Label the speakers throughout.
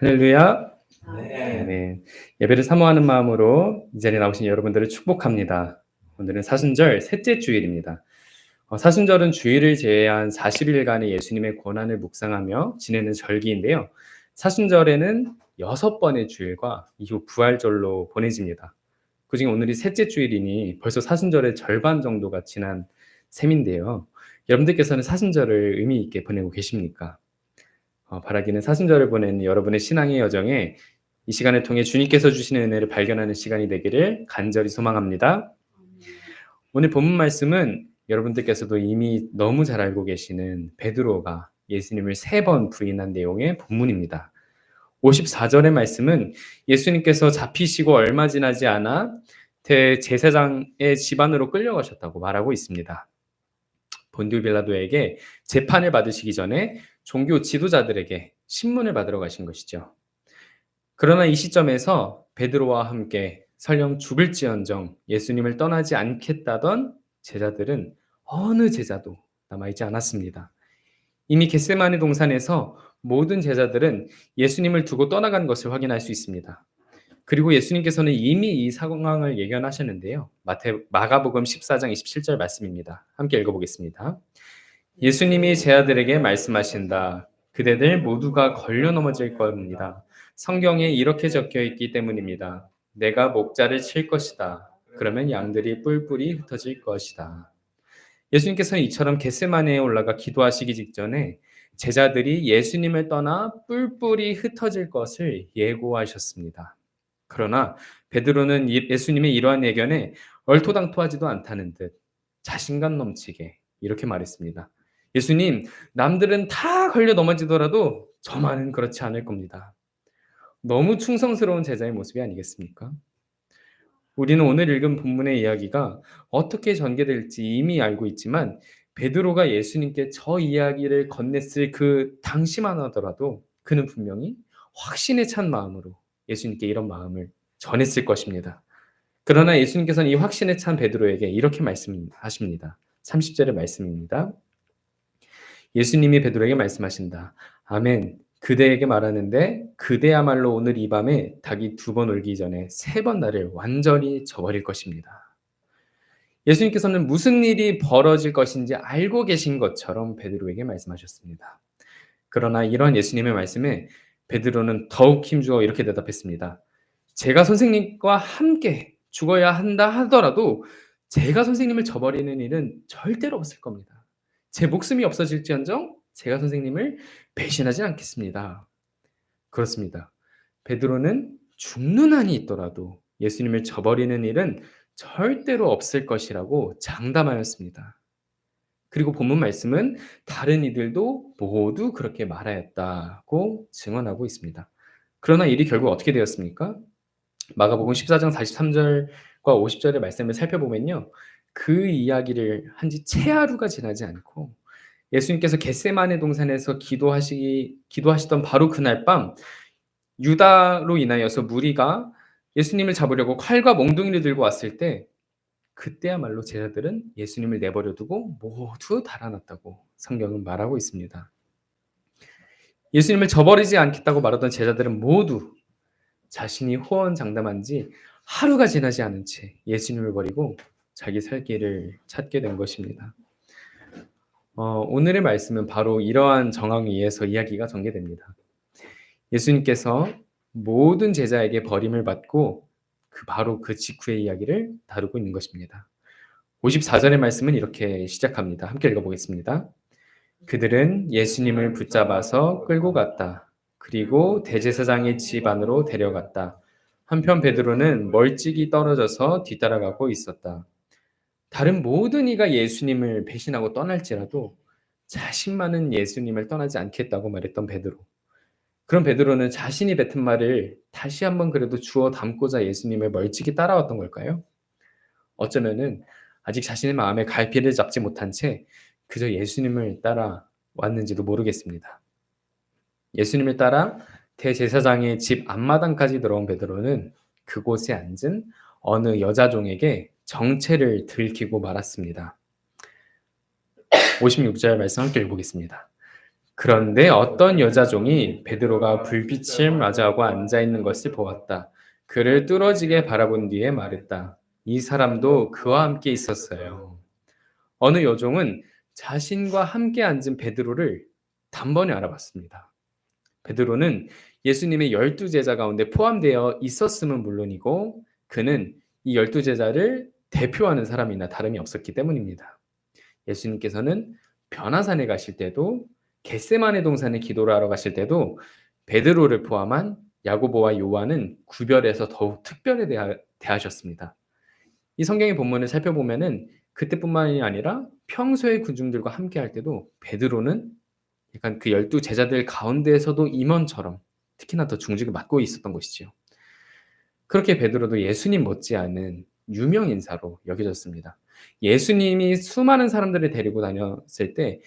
Speaker 1: 할렐루야.
Speaker 2: 네.
Speaker 1: 네. 예배를 사모하는 마음으로 이 자리에 나오신 여러분들을 축복합니다. 오늘은 사순절 셋째 주일입니다. 사순절은 주일을 제외한 40일간의 예수님의 고난을 묵상하며 지내는 절기인데요. 사순절에는 6번의 주일과 이후 부활절로 보내집니다. 그중에 오늘이 셋째 주일이니 벌써 사순절의 절반 정도가 지난 셈인데요. 여러분들께서는 사순절을 의미 있게 보내고 계십니까? 바라기는 사순절을 보내는 여러분의 신앙의 여정에 이 시간을 통해 주님께서 주시는 은혜를 발견하는 시간이 되기를 간절히 소망합니다. 오늘 본문 말씀은 여러분들께서도 이미 너무 잘 알고 계시는 베드로가 예수님을 3번 부인한 내용의 본문입니다. 54절의 말씀은 예수님께서 잡히시고 얼마 지나지 않아 대제사장의 집안으로 끌려가셨다고 말하고 있습니다. 본디오 빌라도에게 재판을 받으시기 전에 종교 지도자들에게 신문을 받으러 가신 것이죠. 그러나 이 시점에서 베드로와 함께 설령 죽을지언정 예수님을 떠나지 않겠다던 제자들은 어느 제자도 남아있지 않았습니다. 이미 겟세마네 동산에서 모든 제자들은 예수님을 두고 떠나간 것을 확인할 수 있습니다. 그리고 예수님께서는 이미 이 상황을 예견하셨는데요. 마가복음 14장 27절 말씀입니다. 함께 읽어보겠습니다. 예수님이 제자들에게 말씀하신다. 그대들 모두가 걸려 넘어질 겁니다. 성경에 이렇게 적혀 있기 때문입니다. 내가 목자를 칠 것이다. 그러면 양들이 뿔뿔이 흩어질 것이다. 예수님께서는 이처럼 겟세마네에 올라가 기도하시기 직전에 제자들이 예수님을 떠나 뿔뿔이 흩어질 것을 예고하셨습니다. 그러나 베드로는 예수님의 이러한 예견에 얼토당토하지도 않다는 듯 자신감 넘치게 이렇게 말했습니다. 예수님, 남들은 다 걸려 넘어지더라도 저만은 그렇지 않을 겁니다. 너무 충성스러운 제자의 모습이 아니겠습니까? 우리는 오늘 읽은 본문의 이야기가 어떻게 전개될지 이미 알고 있지만 베드로가 예수님께 저 이야기를 건넸을 그 당시만 하더라도 그는 분명히 확신에 찬 마음으로 예수님께 이런 마음을 전했을 것입니다. 그러나 예수님께서는 이 확신에 찬 베드로에게 이렇게 말씀하십니다. 30절의 말씀입니다. 예수님이 베드로에게 말씀하신다. 아멘. 그대에게 말하는데 그대야말로 오늘 이 밤에 닭이 2번 울기 전에 3번 나를 완전히 저버릴 것입니다. 예수님께서는 무슨 일이 벌어질 것인지 알고 계신 것처럼 베드로에게 말씀하셨습니다. 그러나 이런 예수님의 말씀에 베드로는 더욱 힘주어 이렇게 대답했습니다. 제가 선생님과 함께 죽어야 한다 하더라도 제가 선생님을 저버리는 일은 절대로 없을 겁니다. 제 목숨이 없어질지언정 제가 선생님을 배신하지 않겠습니다. 그렇습니다. 베드로는 죽는 한이 있더라도 예수님을 저버리는 일은 절대로 없을 것이라고 장담하였습니다. 그리고 본문 말씀은 다른 이들도 모두 그렇게 말하였다고 증언하고 있습니다. 그러나 일이 결국 어떻게 되었습니까? 마가복음 14장 43절과 50절의 말씀을 살펴보면요. 그 이야기를 한 지 채 하루가 지나지 않고 예수님께서 겟세마네 동산에서 기도하시던 바로 그날 밤 유다로 인하여서 무리가 예수님을 잡으려고 칼과 몽둥이를 들고 왔을 때 그때야말로 제자들은 예수님을 내버려 두고 모두 달아났다고 성경은 말하고 있습니다. 예수님을 저버리지 않겠다고 말하던 제자들은 모두 자신이 호언장담한 지 하루가 지나지 않은 채 예수님을 버리고 자기 살 길을 찾게 된 것입니다. 오늘의 말씀은 바로 이러한 정황에 의해서 이야기가 전개됩니다. 예수님께서 모든 제자에게 버림을 받고 바로 그 직후의 이야기를 다루고 있는 것입니다. 54절의 말씀은 이렇게 시작합니다. 함께 읽어보겠습니다. 그들은 예수님을 붙잡아서 끌고 갔다. 그리고 대제사장의 집 안으로 데려갔다. 한편 베드로는 멀찍이 떨어져서 뒤따라가고 있었다. 다른 모든 이가 예수님을 배신하고 떠날지라도 자신만은 예수님을 떠나지 않겠다고 말했던 베드로. 그럼 베드로는 자신이 뱉은 말을 다시 한번 그래도 주워 담고자 예수님을 멀찍이 따라왔던 걸까요? 어쩌면은 아직 자신의 마음에 갈피를 잡지 못한 채 그저 예수님을 따라왔는지도 모르겠습니다. 예수님을 따라 대제사장의 집 앞마당까지 들어온 베드로는 그곳에 앉은 어느 여자종에게 정체를 들키고 말았습니다. 56절 말씀 함께 읽어보겠습니다. 그런데 어떤 여자종이 베드로가 불빛을 맞이하고 앉아 있는 것을 보았다. 그를 뚫어지게 바라본 뒤에 말했다. 이 사람도 그와 함께 있었어요. 어느 여종은 자신과 함께 앉은 베드로를 단번에 알아봤습니다. 베드로는 예수님의 12제자 가운데 포함되어 있었음은 물론이고 그는 이 12제자를 대표하는 사람이나 다름이 없었기 때문입니다. 예수님께서는 변화산에 가실 때도 겟세마네 동산에 기도를 하러 가실 때도 베드로를 포함한 야고보와 요한은 구별해서 더욱 특별히 대하셨습니다. 이 성경의 본문을 살펴보면은 그때뿐만이 아니라 평소에 군중들과 함께 할 때도 베드로는 약간 그 12 제자들 가운데에서도 임원처럼 특히나 더 중직을 맡고 있었던 것이지요. 그렇게 베드로도 예수님 못지않은 유명 인사로 여겨졌습니다. 예수님이 수많은 사람들을 데리고 다녔을 때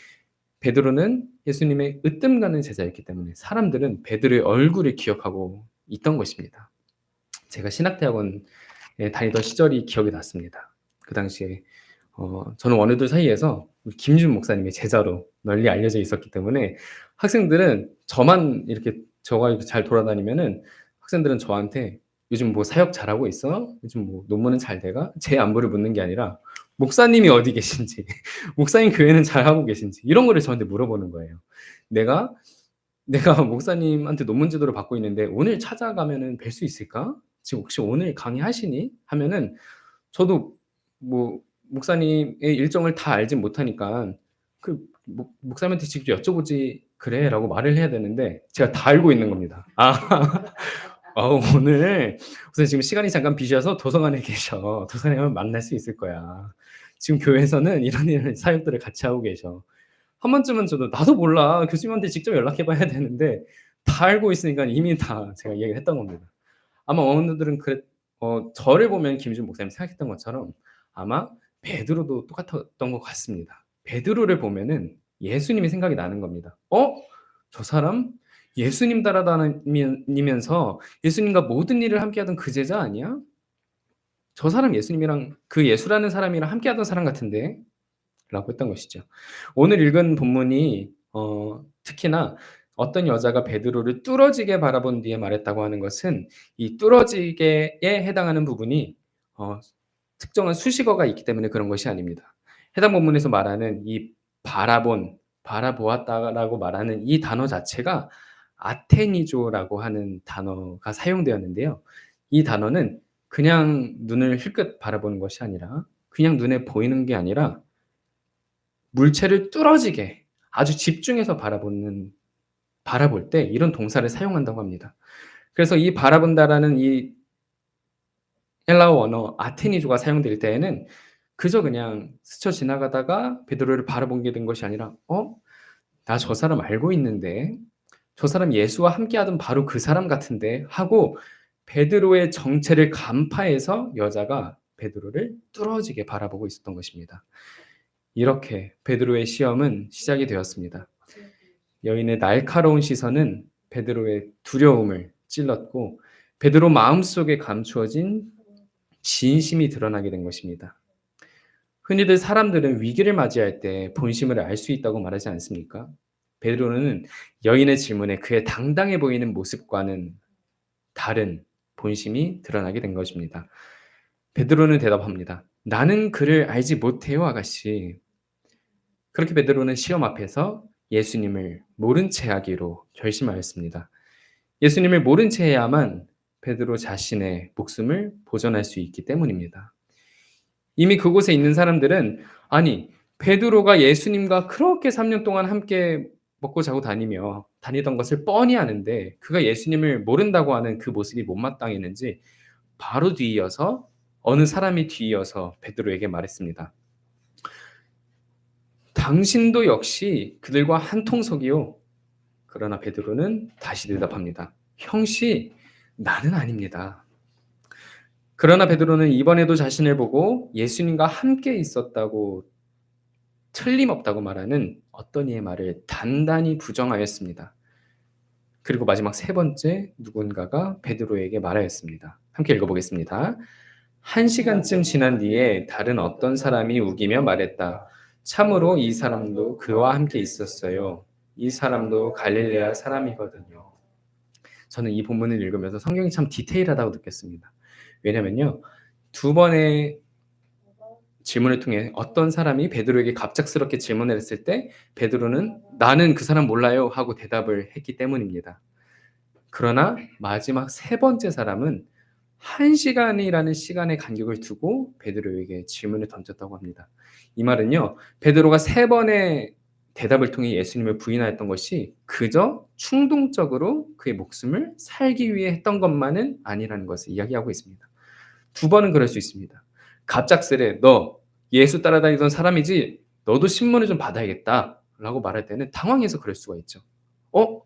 Speaker 1: 베드로는 예수님의 으뜸 가는 제자였기 때문에 사람들은 베드로의 얼굴을 기억하고 있던 것입니다. 제가 신학대학원에 다니던 시절이 기억이 났습니다. 그 당시에 저는 원우들 사이에서 김준 목사님의 제자로 널리 알려져 있었기 때문에 학생들은 저만 이렇게 저가 이렇게 잘 돌아다니면은 학생들은 저한테 "요즘 뭐 사역 잘하고 있어? 요즘 뭐 논문은 잘 돼가?" 제 안부를 묻는 게 아니라 목사님이 어디 계신지, 목사님 교회는 잘하고 계신지 이런 거를 저한테 물어보는 거예요. 내가 내가 목사님한테 논문 지도를 받고 있는데 "오늘 찾아가면은 뵐 수 있을까? 지금 혹시 오늘 강의하시니?" 하면은 저도 뭐 목사님의 일정을 다 알진 못하니까 그 목사님한테 직접 여쭤보지 "그래."라고 말을 해야 되는데 제가 다 알고 있는 겁니다. 오늘 목사님 지금 시간이 잠깐 비셔서 도서관에 계셔. 도서관에 가면 만날 수 있을 거야. 지금 교회에서는 이런 사역들을 같이 하고 계셔." 한 번쯤은 저도 "나도 몰라. 교수님한테 직접 연락해 봐야 되는데." 다 알고 있으니까 이미 다 제가 이야기를 했던 겁니다. 아마 어머니들은 저를 보면 김준 목사님 생각했던 것처럼 아마 베드로도 똑같았던 것 같습니다. 베드로를 보면은 예수님이 생각이 나는 겁니다. '저 사람 예수님 따라다니면서 예수님과 모든 일을 함께하던 그 제자 아니야? 저 사람 예수님이랑 그 예수라는 사람이랑 함께하던 사람 같은데?' 라고 했던 것이죠. 오늘 읽은 본문이 특히나 어떤 여자가 베드로를 뚫어지게 바라본 뒤에 말했다고 하는 것은 이 뚫어지게에 해당하는 부분이 어 특정한 수식어가 있기 때문에 그런 것이 아닙니다. 해당 본문에서 말하는 이 바라보았다라고 말하는 이 단어 자체가 아테니조라고 하는 단어가 사용되었는데요. 이 단어는 그냥 눈을 흘끗 바라보는 것이 아니라 그냥 눈에 보이는 게 아니라 물체를 뚫어지게 아주 집중해서 바라볼 때 이런 동사를 사용한다고 합니다. 그래서 이 바라본다라는 이 헬라어 언어 아테니조가 사용될 때에는 그저 그냥 스쳐 지나가다가 베드로를 바라본 게 된 것이 아니라 '나 저 사람 알고 있는데. 저 사람 예수와 함께하던 바로 그 사람 같은데.' 하고 베드로의 정체를 간파해서 여자가 베드로를 뚫어지게 바라보고 있었던 것입니다. 이렇게 베드로의 시험은 시작이 되었습니다. 여인의 날카로운 시선은 베드로의 두려움을 찔렀고 베드로 마음속에 감추어진 진심이 드러나게 된 것입니다. 흔히들 사람들은 위기를 맞이할 때 본심을 알 수 있다고 말하지 않습니까? 베드로는 여인의 질문에 그의 당당해 보이는 모습과는 다른 본심이 드러나게 된 것입니다. 베드로는 대답합니다. "나는 그를 알지 못해요, 아가씨." 그렇게 베드로는 시험 앞에서 예수님을 모른 채 하기로 결심하였습니다. 예수님을 모른 채 해야만 베드로 자신의 목숨을 보존할 수 있기 때문입니다. 이미 그곳에 있는 사람들은 아니 베드로가 예수님과 그렇게 3년 동안 함께 먹고 자고 다니던 것을 뻔히 아는데 그가 예수님을 모른다고 하는 그 모습이 못마땅했는지 바로 뒤이어서 어느 사람이 뒤이어서 베드로에게 말했습니다. "당신도 역시 그들과 한 통속이요." 그러나 베드로는 다시 대답합니다. "형씨, 나는 아닙니다." 그러나 베드로는 이번에도 자신을 보고 예수님과 함께 있었다고 틀림없다고 말하는 어떤 이의 말을 단단히 부정하였습니다. 그리고 마지막 세 번째 누군가가 베드로에게 말하였습니다. 함께 읽어보겠습니다. 1시간쯤 지난 뒤에 다른 어떤 사람이 우기며 말했다. "참으로 이 사람도 그와 함께 있었어요." 이 사람도 갈릴레아 사람이거든요. 저는 이 본문을 읽으면서 성경이 참 디테일하다고 느꼈습니다. 왜냐면요. 두 번의 질문을 통해 어떤 사람이 베드로에게 갑작스럽게 질문을 했을 때 베드로는 "나는 그 사람 몰라요." 하고 대답을 했기 때문입니다. 그러나 마지막 세 번째 사람은 1시간이라는 시간의 간격을 두고 베드로에게 질문을 던졌다고 합니다. 이 말은요. 베드로가 세 번의 대답을 통해 예수님을 부인하였던 것이 그저 충동적으로 그의 목숨을 살기 위해 했던 것만은 아니라는 것을 이야기하고 있습니다. 두 번은 그럴 수 있습니다. 갑작스레 "너 예수 따라다니던 사람이지? 너도 신문을 좀 받아야겠다."라고 말할 때는 당황해서 그럴 수가 있죠.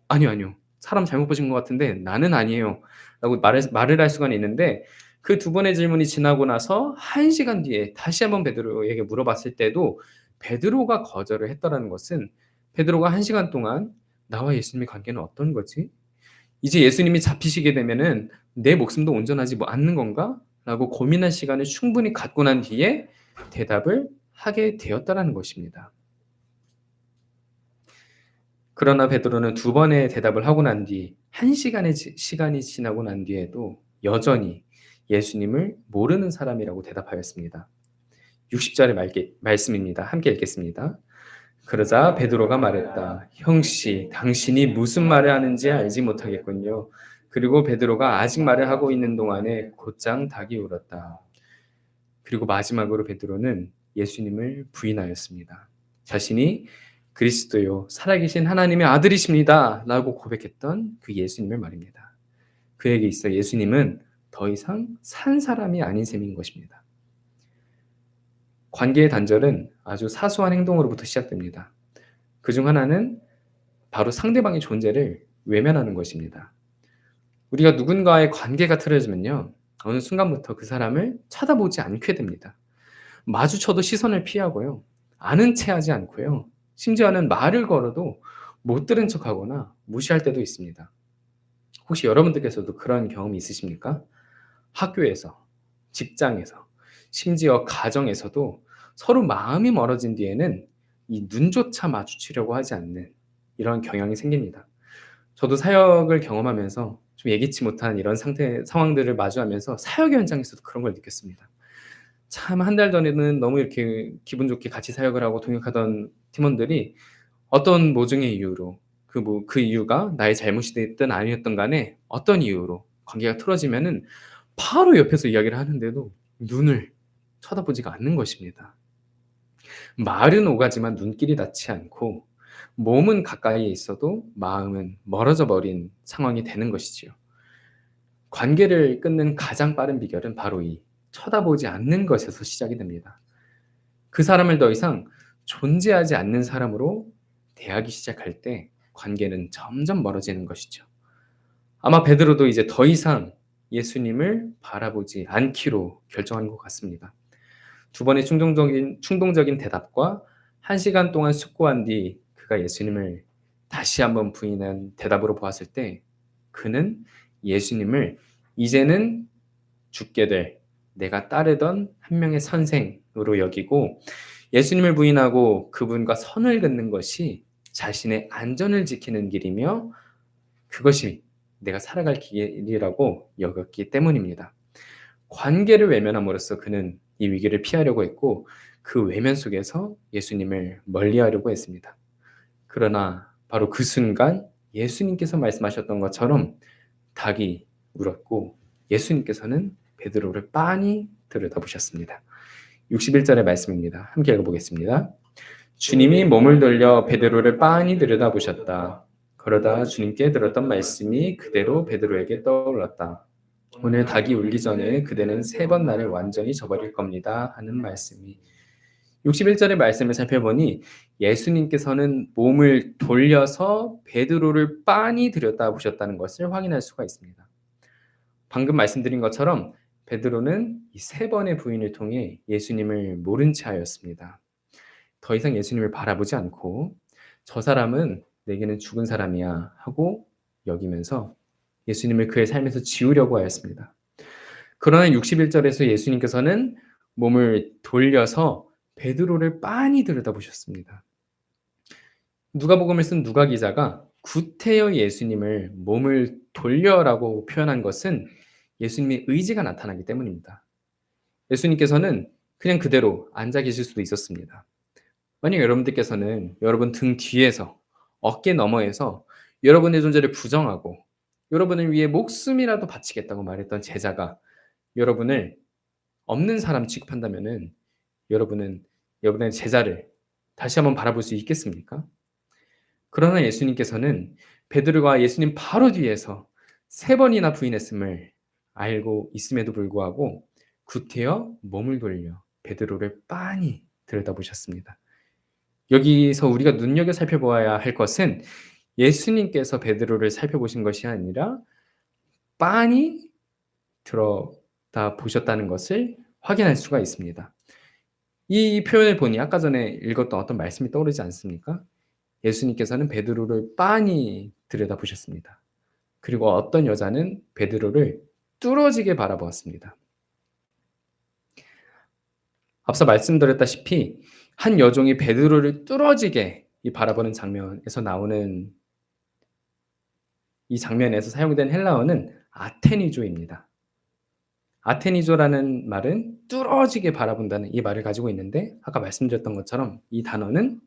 Speaker 1: 아니요, 아니요. 사람 잘못 보신 것 같은데 나는 아니에요." 라고 말을 할 수가 있는데 그 두 번의 질문이 지나고 나서 1시간 뒤에 다시 한번 베드로에게 물어봤을 때도 베드로가 거절을 했더라는 것은 베드로가 1시간 동안 '나와 예수님의 관계는 어떤 거지? 이제 예수님이 잡히시게 되면은 내 목숨도 온전하지 않는 건가?' 라고 고민할 시간을 충분히 갖고 난 뒤에 대답을 하게 되었다라는 것입니다. 그러나 베드로는 두 번의 대답을 하고 난 뒤 1시간의 시간이 지나고 난 뒤에도 여전히 예수님을 모르는 사람이라고 대답하였습니다. 60 절의 말씀입니다. 함께 읽겠습니다. 그러자 베드로가 말했다. 형씨, 당신이 무슨 말을 하는지 알지 못하겠군요. 그리고 베드로가 아직 말을 하고 있는 동안에 곧장 닭이 울었다. 그리고 마지막으로 베드로는 예수님을 부인하였습니다. 자신이 그리스도요, 살아계신 하나님의 아들이십니다. 라고 고백했던 그 예수님을 말입니다. 그에게 있어 예수님은 더 이상 산 사람이 아닌 셈인 것입니다. 관계의 단절은 아주 사소한 행동으로부터 시작됩니다. 그중 하나는 바로 상대방의 존재를 외면하는 것입니다. 우리가 누군가의 관계가 틀어지면요. 어느 순간부터 그 사람을 쳐다보지 않게 됩니다. 마주쳐도 시선을 피하고요. 아는 체 하지 않고요. 심지어는 말을 걸어도 못 들은 척하거나 무시할 때도 있습니다. 혹시 여러분들께서도 그런 경험이 있으십니까? 학교에서, 직장에서, 심지어 가정에서도 서로 마음이 멀어진 뒤에는 이 눈조차 마주치려고 하지 않는 이런 경향이 생깁니다. 저도 사역을 경험하면서 좀 예기치 못한 이런 상황들을 마주하면서 사역 현장에서도 그런 걸 느꼈습니다. 참 한 달 전에는 너무 이렇게 기분 좋게 같이 사역을 하고 동역하던 팀원들이 어떤 모종의 이유로 그 이유가 나의 잘못이 됐든 아니었든 간에 어떤 이유로 관계가 틀어지면은 바로 옆에서 이야기를 하는데도 눈을 쳐다보지가 않는 것입니다. 말은 오가지만 눈길이 닿지 않고 몸은 가까이에 있어도 마음은 멀어져 버린 상황이 되는 것이지요. 관계를 끊는 가장 빠른 비결은 바로 이 쳐다보지 않는 것에서 시작이 됩니다. 그 사람을 더 이상 존재하지 않는 사람으로 대하기 시작할 때 관계는 점점 멀어지는 것이죠. 아마 베드로도 이제 더 이상 예수님을 바라보지 않기로 결정한 것 같습니다. 두 번의 충동적인 대답과 1시간 동안 숙고한 뒤 그가 예수님을 다시 한번 부인한 대답으로 보았을 때 그는 예수님을 이제는 죽게 될 내가 따르던 한 명의 선생으로 여기고 예수님을 부인하고 그분과 선을 긋는 것이 자신의 안전을 지키는 길이며 그것이 내가 살아갈 길이라고 여겼기 때문입니다. 관계를 외면함으로써 그는 이 위기를 피하려고 했고 그 외면 속에서 예수님을 멀리하려고 했습니다. 그러나 바로 그 순간 예수님께서 말씀하셨던 것처럼 닭이 울었고 예수님께서는 베드로를 빤히 들여다보셨습니다. 61절의 말씀입니다. 함께 읽어보겠습니다. 주님이 몸을 돌려 베드로를 빤히 들여다보셨다. 그러다 주님께 들었던 말씀이 그대로 베드로에게 떠올랐다. 오늘 닭이 울기 전에 그대는 3번 나를 완전히 저버릴 겁니다. 하는 말씀이 61절의 말씀을 살펴보니 예수님께서는 몸을 돌려서 베드로를 빤히 들여다보셨다는 것을 확인할 수가 있습니다. 방금 말씀드린 것처럼 베드로는 이 3번의 부인을 통해 예수님을 모른 채 하였습니다. 더 이상 예수님을 바라보지 않고 저 사람은 내게는 죽은 사람이야 하고 여기면서 예수님을 그의 삶에서 지우려고 하였습니다. 그러나 61절에서 예수님께서는 몸을 돌려서 베드로를 빤히 들여다보셨습니다. 누가복음을 쓴 누가 기자가 구태여 예수님을 몸을 돌려라고 표현한 것은 예수님의 의지가 나타나기 때문입니다. 예수님께서는 그냥 그대로 앉아 계실 수도 있었습니다. 만약 여러분들께서는 여러분 등 뒤에서 어깨 너머에서 여러분의 존재를 부정하고 여러분을 위해 목숨이라도 바치겠다고 말했던 제자가 여러분을 없는 사람 취급한다면은 여러분은 여러분의 제자를 다시 한번 바라볼 수 있겠습니까? 그러나 예수님께서는 베드로가 예수님 바로 뒤에서 3번이나 부인했음을 알고 있음에도 불구하고 구태여 몸을 돌려 베드로를 빤히 들여다보셨습니다. 여기서 우리가 눈여겨 살펴보아야 할 것은 예수님께서 베드로를 살펴보신 것이 아니라 빤히 들여다보셨다는 것을 확인할 수가 있습니다. 이 표현을 보니 아까 전에 읽었던 어떤 말씀이 떠오르지 않습니까? 예수님께서는 베드로를 빤히 들여다보셨습니다. 그리고 어떤 여자는 베드로를 뚫어지게 바라보았습니다. 앞서 말씀드렸다시피 한 여종이 베드로를 뚫어지게 바라보는 장면에서 나오는 이 장면에서 사용된 헬라어는 아테니조입니다. 아테니조라는 말은 뚫어지게 바라본다는 이 말을 가지고 있는데 아까 말씀드렸던 것처럼 이 단어는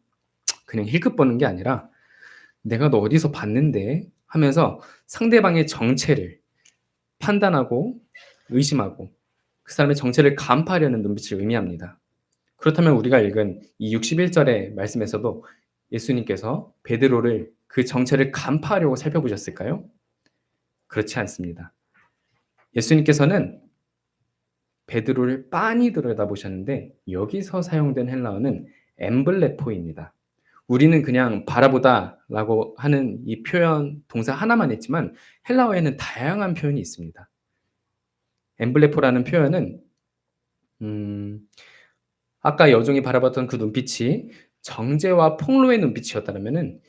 Speaker 1: 그냥 힐끗 보는 게 아니라 내가 너 어디서 봤는데 하면서 상대방의 정체를 판단하고 의심하고 그 사람의 정체를 간파하려는 눈빛을 의미합니다. 그렇다면 우리가 읽은 이 61절의 말씀에서도 예수님께서 베드로를 그 정체를 간파하려고 살펴보셨을까요? 그렇지 않습니다. 예수님께서는 베드로를 빤히 들여다보셨는데 여기서 사용된 헬라어는 엠블레포입니다. 우리는 그냥 바라보다라고 하는 이 표현 동사 하나만 했지만 헬라어에는 다양한 표현이 있습니다. 엠블레포라는 표현은 아까 여종이 바라봤던 그 눈빛이 정죄와 폭로의 눈빛이었다면은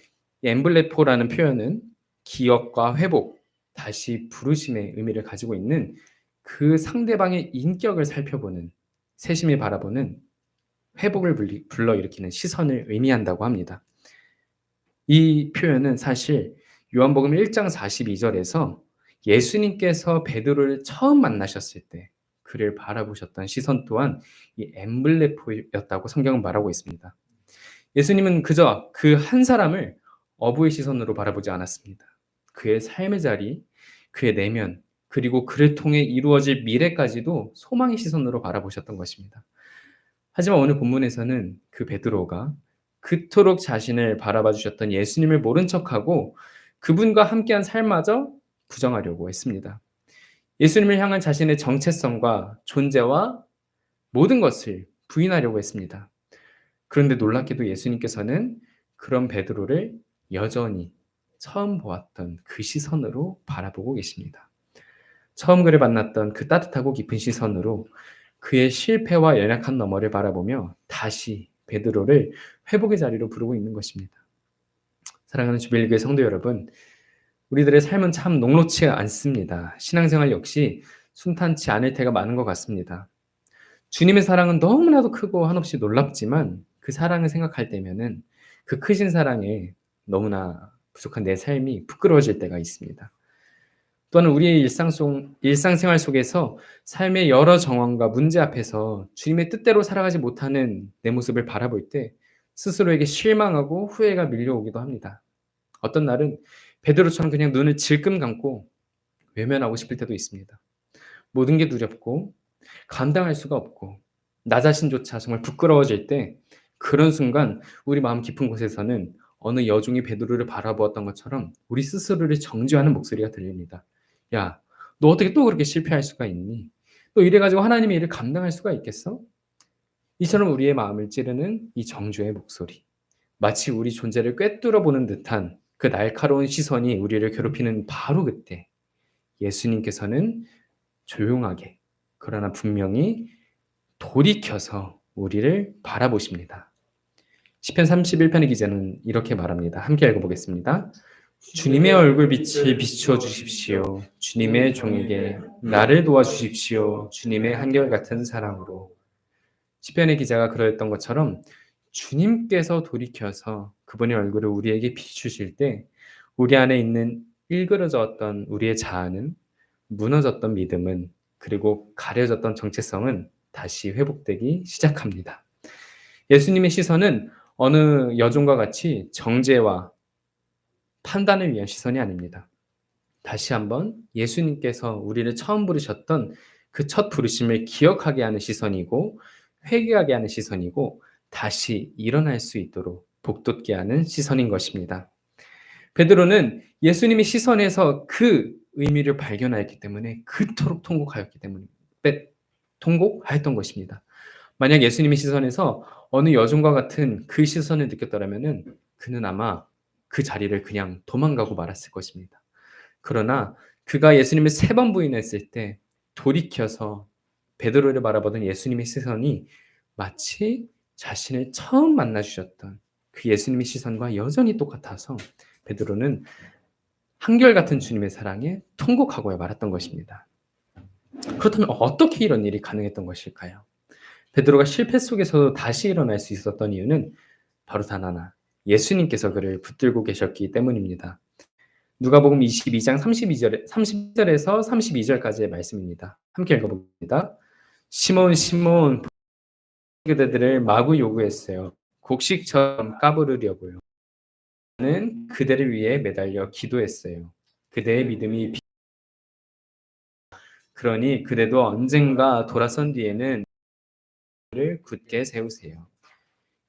Speaker 1: 엠블레포라는 표현은 기억과 회복, 다시 부르심의 의미를 가지고 있는 그 상대방의 인격을 살펴보는 세심히 바라보는 회복을 불러일으키는 시선을 의미한다고 합니다. 이 표현은 사실 요한복음 1장 42절에서 예수님께서 베드로를 처음 만나셨을 때 그를 바라보셨던 시선 또한 이 엠블레포였다고 성경은 말하고 있습니다. 예수님은 그저 그 한 사람을 어부의 시선으로 바라보지 않았습니다. 그의 삶의 자리, 그의 내면, 그리고 그를 통해 이루어질 미래까지도 소망의 시선으로 바라보셨던 것입니다. 하지만 오늘 본문에서는 그 베드로가 그토록 자신을 바라봐 주셨던 예수님을 모른 척하고 그분과 함께한 삶마저 부정하려고 했습니다. 예수님을 향한 자신의 정체성과 존재와 모든 것을 부인하려고 했습니다. 그런데 놀랍게도 예수님께서는 그런 베드로를 여전히 처음 보았던 그 시선으로 바라보고 계십니다. 처음 그를 만났던 그 따뜻하고 깊은 시선으로 그의 실패와 연약한 너머를 바라보며 다시 베드로를 회복의 자리로 부르고 있는 것입니다. 사랑하는 주빌교회 성도 여러분, 우리들의 삶은 참 녹록치 않습니다. 신앙생활 역시 순탄치 않을 때가 많은 것 같습니다. 주님의 사랑은 너무나도 크고 한없이 놀랍지만 그 사랑을 생각할 때면은 그 크신 사랑에 너무나 부족한 내 삶이 부끄러워질 때가 있습니다. 또한 우리의 일상생활 속에서 삶의 여러 정황과 문제 앞에서 주님의 뜻대로 살아가지 못하는 내 모습을 바라볼 때 스스로에게 실망하고 후회가 밀려오기도 합니다. 어떤 날은 베드로처럼 그냥 눈을 질끔 감고 외면하고 싶을 때도 있습니다. 모든 게 두렵고 감당할 수가 없고 나 자신조차 정말 부끄러워질 때 그런 순간 우리 마음 깊은 곳에서는 어느 여종이 베드로를 바라보았던 것처럼 우리 스스로를 정죄하는 목소리가 들립니다. 야, 너 어떻게 또 그렇게 실패할 수가 있니? 너 이래가지고 하나님의 일을 감당할 수가 있겠어? 이처럼 우리의 마음을 찌르는 이 정죄의 목소리. 마치 우리 존재를 꿰뚫어 보는 듯한 그 날카로운 시선이 우리를 괴롭히는 바로 그때 예수님께서는 조용하게 그러나 분명히 돌이켜서 우리를 바라보십니다. 시편 31편의 기자는 이렇게 말합니다. 함께 읽어보겠습니다. 주님의 얼굴빛을 비추어 주십시오. 주님의 종에게 나를 도와주십시오. 주님의 한결같은 사랑으로. 시편의 기자가 그러했던 것처럼 주님께서 돌이켜서 그분의 얼굴을 우리에게 비추실 때 우리 안에 있는 일그러졌던 우리의 자아는, 무너졌던 믿음은, 그리고 가려졌던 정체성은 다시 회복되기 시작합니다. 예수님의 시선은 어느 여종과 같이 정죄와 판단을 위한 시선이 아닙니다. 다시 한번 예수님께서 우리를 처음 부르셨던 그 첫 부르심을 기억하게 하는 시선이고, 회개하게 하는 시선이고, 다시 일어날 수 있도록 복돋게 하는 시선인 것입니다. 베드로는 예수님의 시선에서 그 의미를 발견하였기 때문에 그토록 통곡하였기 때문에 통곡하였던 것입니다. 만약 예수님의 시선에서 어느 여종과 같은 그 시선을 느꼈더라면은 그는 아마 그 자리를 그냥 도망가고 말았을 것입니다. 그러나 그가 예수님을 3번 부인했을 때 돌이켜서 베드로를 바라보던 예수님의 시선이 마치 자신을 처음 만나 주셨던 그 예수님의 시선과 여전히 똑같아서 베드로는 한결같은 주님의 사랑에 통곡하고 말았던 것입니다. 그렇다면 어떻게 이런 일이 가능했던 것일까요? 베드로가 실패 속에서도 다시 일어날 수 있었던 이유는 바로 단 하나, 예수님께서 그를 붙들고 계셨기 때문입니다. 누가복음 22장 30절에서 32절까지의 말씀입니다. 함께 읽어봅니다. 시몬 시몬, 그대들을 마구 요구했어요. 곡식처럼 까부르려고요. 나는 그대를 위해 매달려 기도했어요. 그대의 믿음이 그러니 그대도 언젠가 돌아선 뒤에는 를 굳게 세우세요.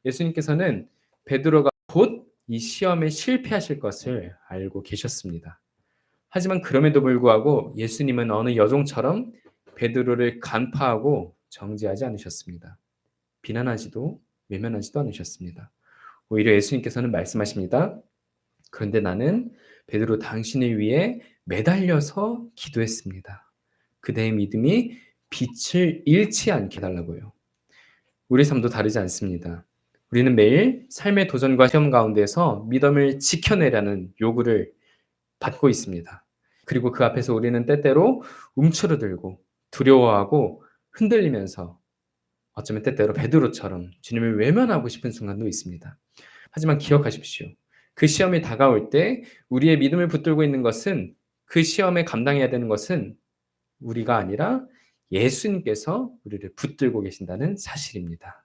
Speaker 1: 예수님께서는 베드로가 곧 이 시험에 실패하실 것을 알고 계셨습니다. 하지만 그럼에도 불구하고 예수님은 어느 여종처럼 베드로를 간파하고 정죄하지 않으셨습니다. 비난하지도 외면하지도 않으셨습니다. 오히려 예수님께서는 말씀하십니다. 그런데 나는 베드로 당신을 위해 매달려서 기도했습니다. 그대의 믿음이 빛을 잃지 않게 달라고요. 우리 삶도 다르지 않습니다. 우리는 매일 삶의 도전과 시험 가운데서 믿음을 지켜내라는 요구를 받고 있습니다. 그리고 그 앞에서 우리는 때때로 움츠러들고 두려워하고 흔들리면서 어쩌면 때때로 베드로처럼 주님을 외면하고 싶은 순간도 있습니다. 하지만 기억하십시오. 그 시험이 다가올 때 우리의 믿음을 붙들고 있는 것은, 그 시험에 감당해야 되는 것은 우리가 아니라 예수님께서 우리를 붙들고 계신다는 사실입니다.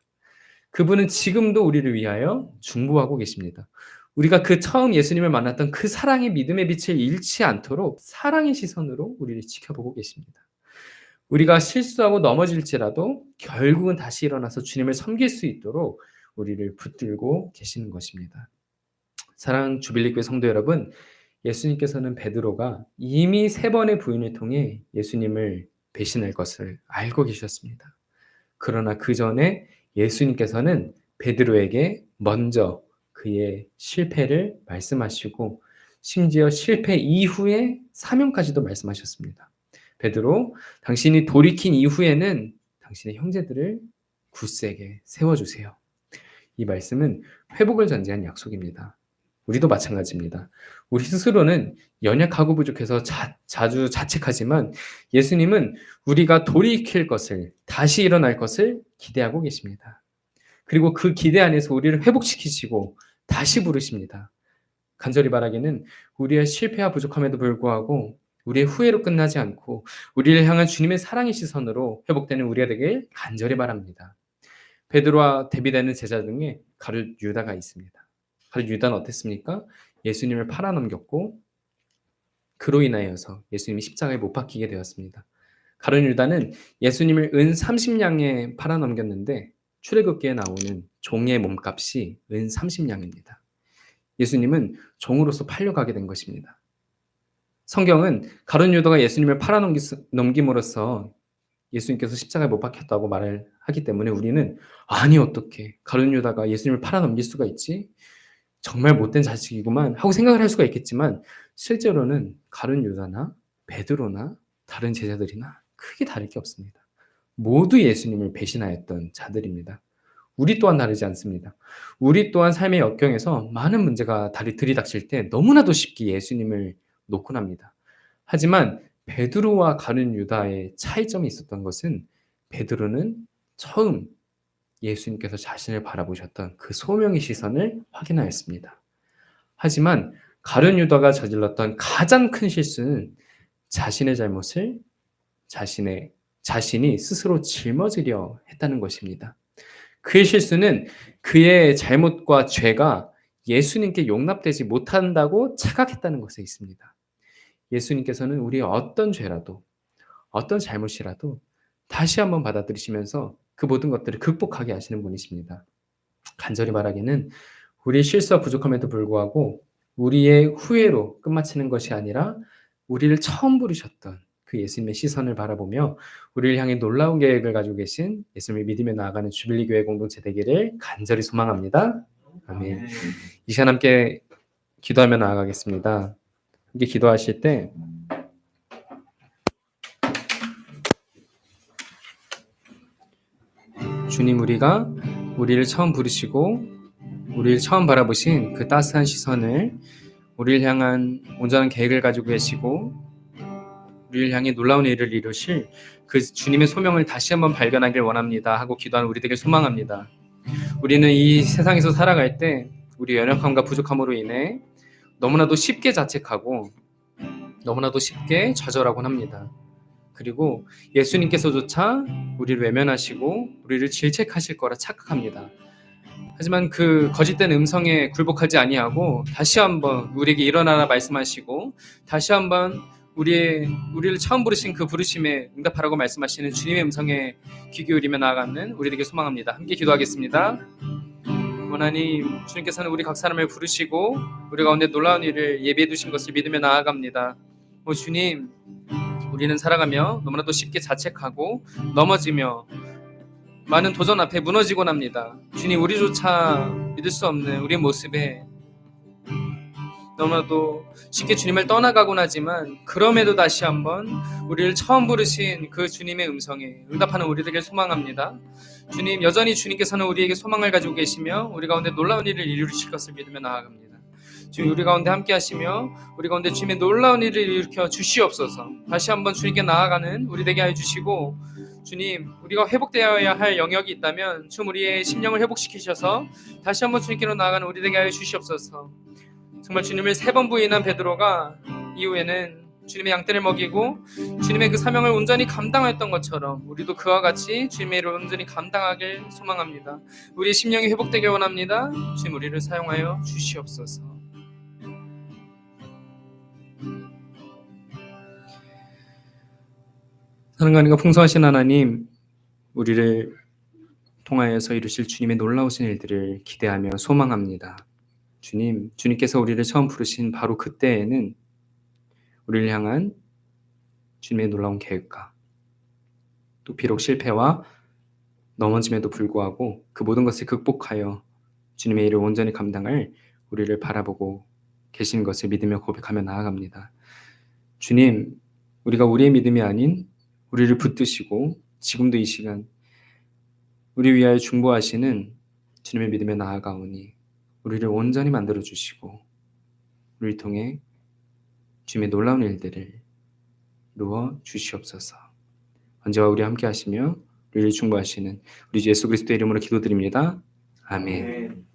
Speaker 1: 그분은 지금도 우리를 위하여 중보하고 계십니다. 우리가 그 처음 예수님을 만났던 그 사랑의 믿음의 빛을 잃지 않도록 사랑의 시선으로 우리를 지켜보고 계십니다. 우리가 실수하고 넘어질지라도 결국은 다시 일어나서 주님을 섬길 수 있도록 우리를 붙들고 계시는 것입니다. 사랑하는 주빌리교회 성도 여러분, 예수님께서는 베드로가 이미 3번의 부인을 통해 예수님을 배신할 것을 알고 계셨습니다. 그러나 그 전에 예수님께서는 베드로에게 먼저 그의 실패를 말씀하시고, 심지어 실패 이후에 사명까지도 말씀하셨습니다. 베드로, 당신이 돌이킨 이후에는 당신의 형제들을 굳세게 세워주세요. 이 말씀은 회복을 전제한 약속입니다. 우리도 마찬가지입니다. 우리 스스로는 연약하고 부족해서 자주 자책하지만 예수님은 우리가 돌이킬 것을, 다시 일어날 것을 기대하고 계십니다. 그리고 그 기대 안에서 우리를 회복시키시고 다시 부르십니다. 간절히 바라기는 우리의 실패와 부족함에도 불구하고 우리의 후회로 끝나지 않고 우리를 향한 주님의 사랑의 시선으로 회복되는 우리가 되길 간절히 바랍니다. 베드로와 대비되는 제자 중에 가룟 유다가 있습니다. 가룟 유다는 어땠습니까? 예수님을 팔아넘겼고 그로 인하여서 예수님이 십자가에 못 박히게 되었습니다. 가룟 유다는 예수님을 은 30냥에 팔아넘겼는데 출애굽기에 나오는 종의 몸값이 은 30냥입니다. 예수님은 종으로서 팔려가게 된 것입니다. 성경은 가룟 유다가 예수님을 팔아넘김으로써 예수님께서 십자가에 못 박혔다고 말을 하기 때문에 우리는 아니 어떻게 가룟 유다가 예수님을 팔아넘길 수가 있지? 정말 못된 자식이구만 하고 생각을 할 수가 있겠지만 실제로는 가룟 유다나 베드로나 다른 제자들이나 크게 다를 게 없습니다. 모두 예수님을 배신하였던 자들입니다. 우리 또한 다르지 않습니다. 우리 또한 삶의 역경에서 많은 문제가 들이닥칠 때 너무나도 쉽게 예수님을 놓곤 합니다. 하지만 베드로와 가룟 유다의 차이점이 있었던 것은 베드로는 처음 예수님께서 자신을 바라보셨던 그 소명의 시선을 확인하였습니다. 하지만 가룟 유다가 저질렀던 가장 큰 실수는 자신의 잘못을 자신이 스스로 짊어지려 했다는 것입니다. 그의 실수는 그의 잘못과 죄가 예수님께 용납되지 못한다고 착각했다는 것에 있습니다. 예수님께서는 우리의 어떤 죄라도 어떤 잘못이라도 다시 한번 받아들이시면서 그 모든 것들을 극복하게 하시는 분이십니다. 간절히 바라기는 우리의 실수와 부족함에도 불구하고 우리의 후회로 끝마치는 것이 아니라 우리를 처음 부르셨던 그 예수님의 시선을 바라보며 우리를 향해 놀라운 계획을 가지고 계신 예수님을 믿으며 나아가는 주빌리 교회 공동체 되기를 간절히 소망합니다. 아멘. 이 시간 함께 기도하며 나아가겠습니다. 함께 기도하실 때 주님, 우리가 우리를 처음 부르시고 우리를 처음 바라보신 그 따스한 시선을 우리를 향한 온전한 계획을 가지고 계시고 우리를 향해 놀라운 일을 이루실 그 주님의 소명을 다시 한번 발견하길 원합니다 하고 기도하는 우리 되길 소망합니다. 우리는 이 세상에서 살아갈 때 우리 연약함과 부족함으로 인해 너무나도 쉽게 자책하고 너무나도 쉽게 좌절하곤 합니다. 그리고 예수님께서조차 우리를 외면하시고 우리를 질책하실 거라 착각합니다. 하지만 그 거짓된 음성에 굴복하지 아니하고 다시 한번 우리에게 일어나라 말씀하시고 다시 한번 우리를 처음 부르신 그 부르심에 응답하라고 말씀하시는 주님의 음성에 귀 기울이며 나아가는 우리에게 소망합니다. 함께 기도하겠습니다. 하나님, 주님께서는 우리 각 사람을 부르시고 우리 가운데 놀라운 일을 예비해 두신 것을 믿으며 나아갑니다. 주님, 우리는 살아가며 너무나도 쉽게 자책하고 넘어지며 많은 도전 앞에 무너지곤 합니다. 주님, 우리조차 믿을 수 없는 우리의 모습에 너무나도 쉽게 주님을 떠나가곤 하지만 그럼에도 다시 한번 우리를 처음 부르신 그 주님의 음성에 응답하는 우리 되길 소망합니다. 주님, 여전히 주님께서는 우리에게 소망을 가지고 계시며 우리 가운데 놀라운 일을 이루실 것을 믿으며 나아갑니다. 주님, 우리 가운데 함께 하시며 우리 가운데 주님의 놀라운 일을 일으켜 주시옵소서. 다시 한번 주님께 나아가는 우리 되게 하여 주시고 주님, 우리가 회복되어야 할 영역이 있다면 좀 우리의 심령을 회복시키셔서 다시 한번 주님께로 나아가는 우리 되게 하여 주시옵소서. 정말 주님을 3번 부인한 베드로가 이후에는 주님의 양떼를 먹이고 주님의 그 사명을 온전히 감당했던 것처럼 우리도 그와 같이 주님의 일을 온전히 감당하길 소망합니다. 우리의 심령이 회복되길 원합니다. 주님, 우리를 사용하여 주시옵소서. 사랑하는 풍성하신 하나님, 우리를 통하여서 이루실 주님의 놀라우신 일들을 기대하며 소망합니다. 주님께서 우리를 처음 부르신 바로 그때에는 우리를 향한 주님의 놀라운 계획과 또 비록 실패와 넘어짐에도 불구하고 그 모든 것을 극복하여 주님의 일을 온전히 감당할 우리를 바라보고 계신 것을 믿으며 고백하며 나아갑니다. 주님, 우리가 우리의 믿음이 아닌 우리를 붙드시고 지금도 이 시간 우리 위하여 중보하시는 주님의 믿음에 나아가오니 우리를 온전히 만들어주시고 우리를 통해 주님의 놀라운 일들을 이루어 주시옵소서. 언제와 우리 함께 하시며 우리를 중보하시는 우리 주 예수 그리스도의 이름으로 기도드립니다. 아멘.